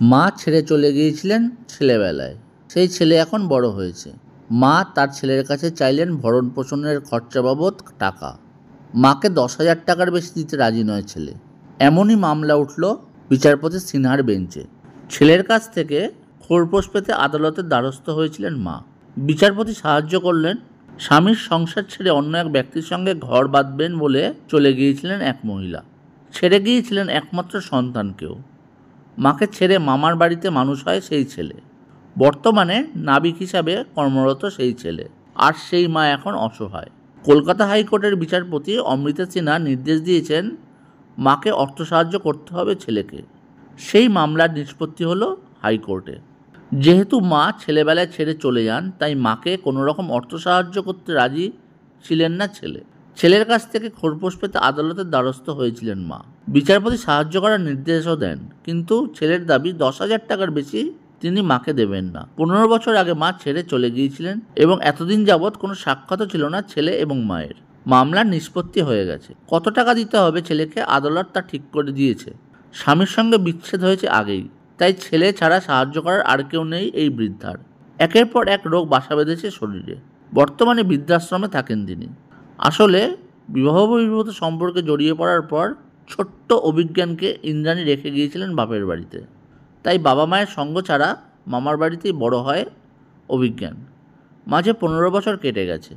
মা ছেড়ে চলে গিয়েছিলেন ছেলেবেলায়। সেই ছেলে এখন বড় হয়েছে। মা তার ছেলের কাছে চাইলেন ভরণ পোষণের খরচা বাবদ টাকা। মাকে 10,000 টাকার বেশি দিতে রাজি নয় ছেলে। এমনই মামলা উঠল বিচারপতি সিনহার বেঞ্চে। ছেলের কাছ থেকে খোরপোশ পেতে আদালতের দ্বারস্থ হয়েছিলেন মা। বিচারপতি সাহায্য করলেন। স্বামীর সংসার ছেড়ে অন্য এক ব্যক্তির সঙ্গে ঘর বাঁধবেন বলে চলে গিয়েছিলেন এক মহিলা। ছেড়ে গিয়েছিলেন একমাত্র সন্তানকেও। মাকে ছেড়ে মামার বাড়িতে মানুষ হয় সেই ছেলে। বর্তমানে নাবিক হিসাবে কর্মরত সেই ছেলে। আর সেই মা এখন অসহায়। কলকাতা হাইকোর্টের বিচারপতি অমৃতা সিনহা নির্দেশ দিয়েছেন মাকে অর্থ সাহায্য করতে হবে ছেলেকে। সেই মামলার নিষ্পত্তি হলো হাইকোর্টে। যেহেতু মা ছেলেবেলায় ছেড়ে চলে যান, তাই মাকে কোনো রকম অর্থ সাহায্য করতে রাজি ছিলেন না ছেলে। ছেলের কাছ থেকে খোরপোশ পেতে আদালতের দ্বারস্থ হয়েছিলেন মা। বিচারপতি সাহায্য করার নির্দেশও দেন, কিন্তু ছেলের দাবি 10,000 টাকার বেশি তিনি মাকে দেবেন না। 15 বছর আগে মা ছেড়ে চলে গিয়েছিলেন এবং এতদিন যাবৎ কোনো সাক্ষাৎও ছিল না ছেলে এবং মায়ের। মামলার নিষ্পত্তি হয়ে গেছে। কত টাকা দিতে হবে ছেলেকে আদালত তা ঠিক করে দিয়েছে। স্বামীর সঙ্গে বিচ্ছেদ হয়েছে আগেই, তাই ছেলে ছাড়া সাহায্য করার আর কেউ নেই এই বৃদ্ধার। একের পর এক রোগ বাসা বেঁধেছে শরীরে। বর্তমানে বৃদ্ধাশ্রমে থাকেন তিনি। আসলে বিবাহ বহির্ভূত সম্পর্কে জড়িয়ে পড়ার পর ছোট্ট অভিজ্ঞানকে ইন্দ্রাণী রেখে গিয়েছিলেন বাপের বাড়িতে। তাই বাবা মায়ের সঙ্গ ছাড়া মামার বাড়িতেই বড় হয় অভিজ্ঞান। মাঝে 15 বছর কেটে গেছে।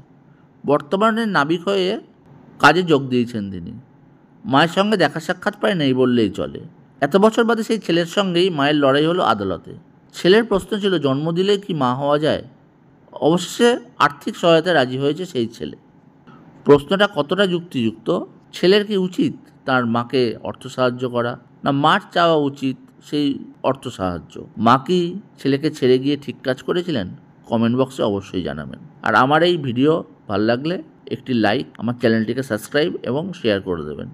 বর্তমানে নাবিক হয়ে কাজে যোগ দিয়েছেন তিনি। মায়ের সঙ্গে দেখা সাক্ষাৎ প্রায় নেই বললেই চলে। এত বছর বাদে সেই ছেলের সঙ্গেই মায়ের লড়াই হলো আদালতে। ছেলের প্রশ্ন ছিল, জন্ম দিলেই কি মা হওয়া যায়? অবশেষে আর্থিক সহায়তায় রাজি হয়েছে সেই ছেলে। প্রশ্নটা কতটা যুক্তিযুক্ত? ছেলের কি উচিত তার মাকে অর্থ সাহায্য করা, না মার চাওয়া উচিত সেই অর্থ সাহায্য? মা কি ছেলেকে ছেড়ে গিয়ে ঠিক কাজ করেছিলেন? কমেন্ট বক্সে অবশ্যই জানাবেন। আর আমার এই ভিডিও ভালো লাগলে একটি লাইক, আমার চ্যানেলটিকে সাবস্ক্রাইব এবং শেয়ার করে দেবেন।